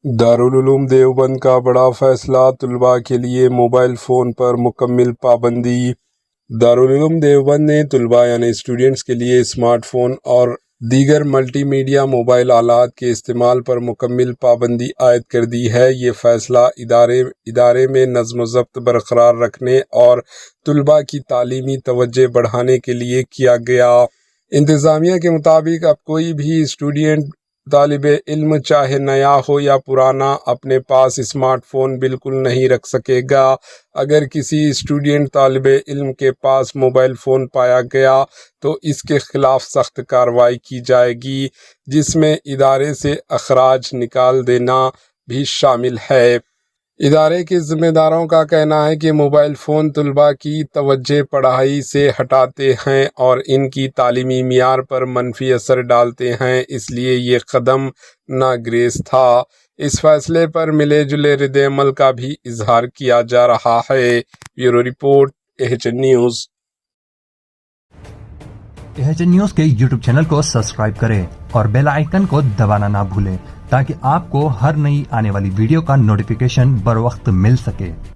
دارال علوم دیوبند کا بڑا فیصلہ، طلباء کے لیے موبائل فون پر مکمل پابندی۔ دارال علوم دیوبند نے طلباء یعنی اسٹوڈنٹس کے لیے اسمارٹ فون اور دیگر ملٹی میڈیا موبائل آلات کے استعمال پر مکمل پابندی عائد کر دی ہے۔ یہ فیصلہ ادارے میں نظم و ضبط برقرار رکھنے اور طلباء کی تعلیمی توجہ بڑھانے کے لیے کیا گیا۔ انتظامیہ کے مطابق اب کوئی بھی اسٹوڈنٹ طالب علم چاہے نیا ہو یا پرانا اپنے پاس اسمارٹ فون بالکل نہیں رکھ سکے گا۔ اگر کسی اسٹوڈنٹ طالب علم کے پاس موبائل فون پایا گیا تو اس کے خلاف سخت کارروائی کی جائے گی، جس میں ادارے سے اخراج نکال دینا بھی شامل ہے۔ ادارے کے ذمہ داروں کا کہنا ہے کہ موبائل فون طلباء کی توجہ پڑھائی سے ہٹاتے ہیں اور ان کی تعلیمی معیار پر منفی اثر ڈالتے ہیں، اس لیے یہ قدم ناگزیر تھا۔ اس فیصلے پر ملے جلے رد عمل کا بھی اظہار کیا جا رہا ہے۔ Bureau report, AHN news. AHN news کے YouTube چینل کو سبسکرائب کریں اور بیل آئیکن کو دبانا نہ بھولیں تاکہ آپ کو ہر نئی آنے والی ویڈیو کا نوٹیفیکیشن بر وقت مل سکے۔